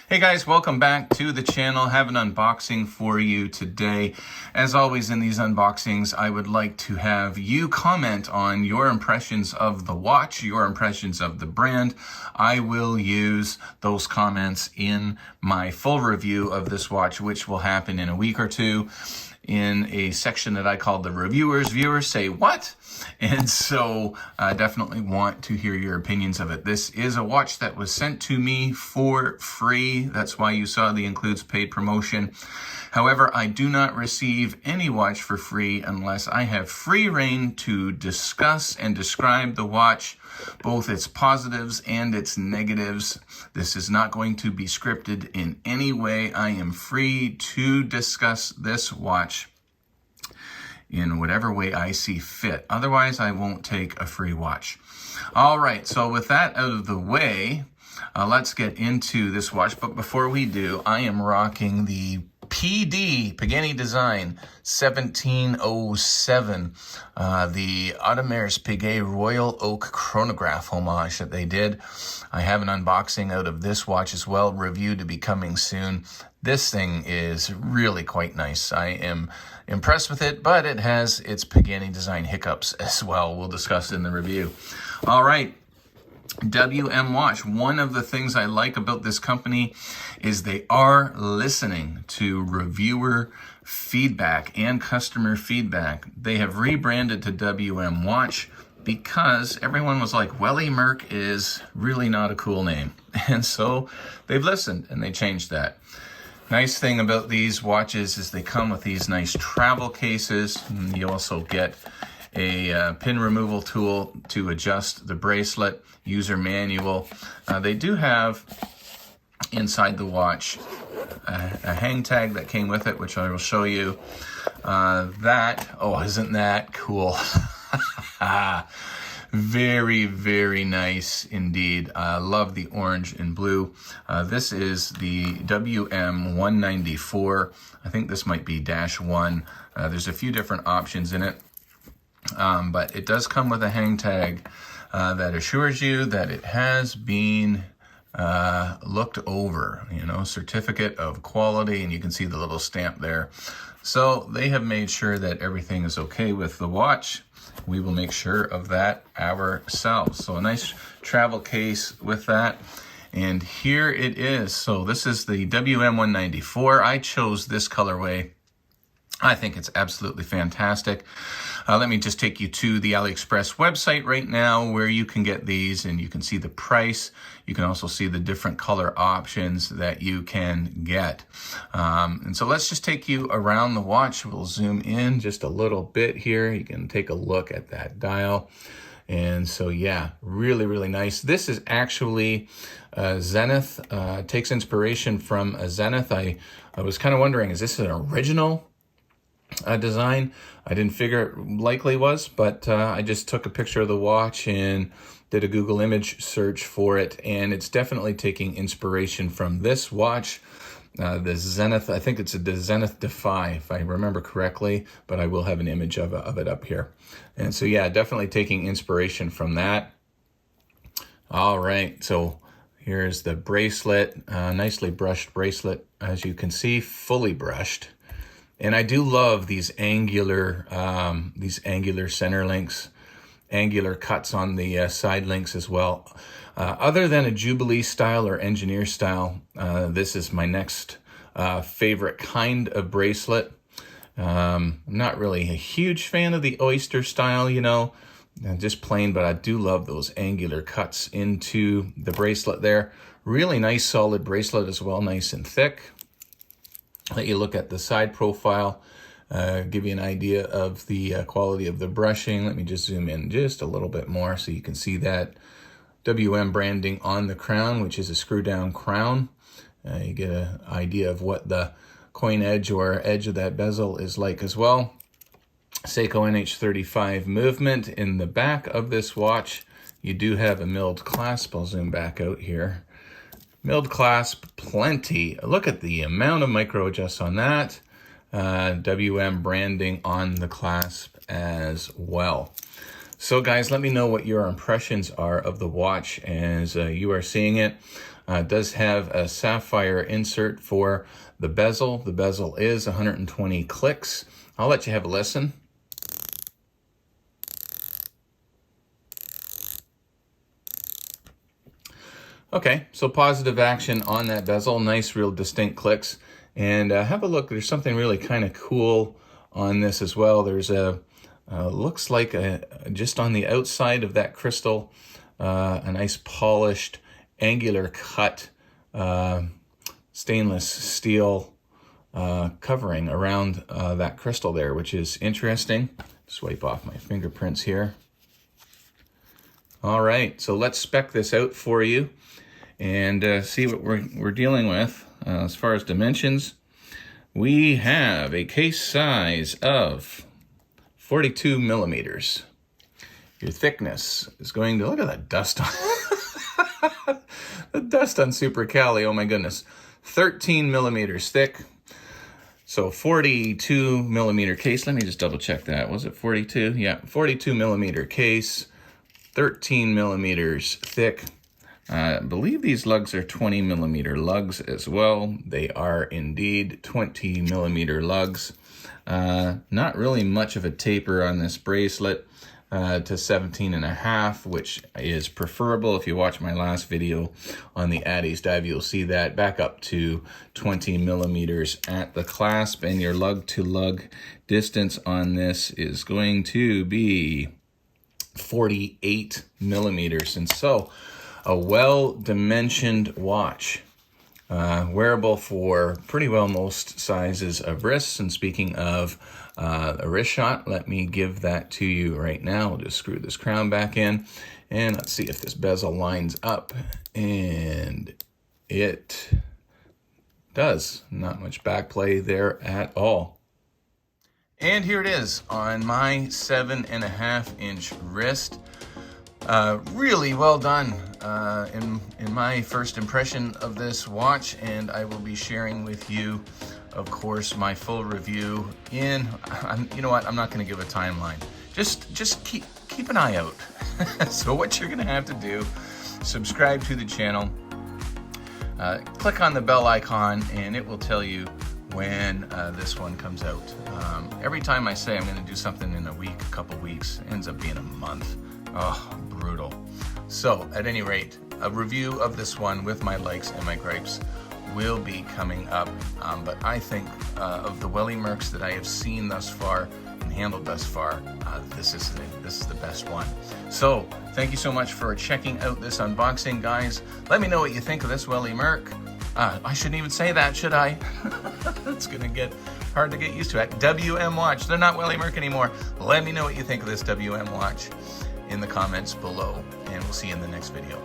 Hey guys, welcome back to the channel. Have an unboxing for you today. As always in these unboxings, I would like to have you comment on your impressions of the watch, your impressions of the brand. I will use those comments in my full review of this watch, which will happen in a week or two, in a section that I call the reviewers. Viewers say what? And so I definitely want to hear your opinions of it. This is a watch that was sent to me for free. That's why you saw the includes paid promotion. However, I do not receive any watch for free unless I have free reign to discuss and describe the watch, both its positives and its negatives. This is not going to be scripted in any way. I am free to discuss this watch in whatever way I see fit. Otherwise, I won't take a free watch. All right, so with that out of the way, let's get into this watch. But before we do, I am rocking the Pagani Design 1707, the Audemars Piguet Royal Oak chronograph homage that they did. I have an unboxing out of this watch as well, review to be coming soon. This thing is really quite nice. I am impressed with it, but it has its Pagani Design hiccups as well. We'll discuss in the review. All right. WM Watch. One of the things I like about this company is they are listening to reviewer feedback and customer feedback. They have rebranded to WM Watch because everyone was like, Welly Merc is really not a cool name. And so they've listened and they changed that. Nice thing about these watches is they come with these nice travel cases. You also get a pin removal tool to adjust the bracelet, user manual. They do have inside the watch a hang tag that came with it, which I will show you. Isn't that cool? Very, very nice indeed. I love the orange and blue. This is the WM194. I think this might be -1. There's a few different options in it. But it does come with a hang tag that assures you that it has been looked over, certificate of quality, and you can see the little stamp there. So they have made sure that everything is okay with the watch. We will make sure of that ourselves. So a nice travel case with that. And here it is. So this is the WM194. I chose this colorway. I think it's absolutely fantastic. Let me just take you to the Aliexpress website right now where you can get these and you can see the price. You can also see the different color options that you can get. And so let's just take you around the watch. We'll zoom in just a little bit here. You can take a look at that dial. And so, yeah, really, really nice. This is actually Zenith. Takes inspiration from a Zenith. I was kind of wondering, is this an original design? I didn't figure it likely was, but I just took a picture of the watch and did a Google image search for it, and it's definitely taking inspiration from this watch, the Zenith. I think it's the Zenith Defy, if I remember correctly, but I will have an image of it up here. And so, yeah, definitely taking inspiration from that. All right, so here's the bracelet, nicely brushed bracelet, as you can see, fully brushed. And I do love these angular center links, angular cuts on the side links as well. Other than a Jubilee style or engineer style, this is my next favorite kind of bracelet. I'm not really a huge fan of the oyster style, just plain, but I do love those angular cuts into the bracelet there. Really nice solid bracelet as well, nice and thick. Let you look at the side profile, give you an idea of the quality of the brushing. Let me just zoom in just a little bit more so you can see that WM branding on the crown, which is a screw down crown. You get an idea of what the coin edge or edge of that bezel is like as well. Seiko NH35 movement in the back of this watch. You do have a milled clasp. I'll zoom back out here. Milled clasp, plenty. Look at the amount of micro adjusts on that. WM branding on the clasp as well. So guys, let me know what your impressions are of the watch as you are seeing it. It does have a sapphire insert for the bezel. The bezel is 120 clicks. I'll let you have a listen. Okay, so positive action on that bezel. Nice, real distinct clicks. And have a look. There's something really kind of cool on this as well. There's a, looks like just on the outside of that crystal, a nice polished, angular cut stainless steel covering around that crystal there, which is interesting. Just wipe off my fingerprints here. All right, so let's spec this out for you and see what we're dealing with. As far as dimensions, we have a case size of 42 millimeters. Your thickness is going to, look at that dust on the dust on Super Cali, oh my goodness. 13 millimeters thick. So 42 millimeter case. Let me just double check that. Was it 42? Yeah, 42 millimeter case, 13 millimeters thick. I believe these lugs are 20 millimeter lugs as well. They are indeed 20 millimeter lugs. Not really much of a taper on this bracelet to 17.5, which is preferable. If you watch my last video on the Addies Dive, you'll see that back up to 20 millimeters at the clasp, and your lug to lug distance on this is going to be 48 millimeters. And so a well-dimensioned watch, wearable for pretty well most sizes of wrists. And speaking of a wrist shot, let me give that to you right now. We'll just screw this crown back in, and let's see if this bezel lines up. And it does. Not much back play there at all. And here it is on my 7.5-inch wrist. Really well done in my first impression of this watch, and I will be sharing with you, of course, my full review in, you know what, I'm not going to give a timeline. Just keep an eye out. So what you're going to have to do, subscribe to the channel, click on the bell icon, and it will tell you when this one comes out. Every time I say I'm going to do something in a week, a couple weeks, it ends up being a month. Oh, brutal. So, at any rate, a review of this one with my likes and my gripes will be coming up. But I think of the Welly Mercs that I have seen thus far and handled thus far, this is the best one. So, thank you so much for checking out this unboxing, guys. Let me know what you think of this Welly Merc. I shouldn't even say that, should I? It's gonna get hard to get used to. WM watch, they're not Welly Merc anymore. Let me know what you think of this WM watch in the comments below, and we'll see you in the next video.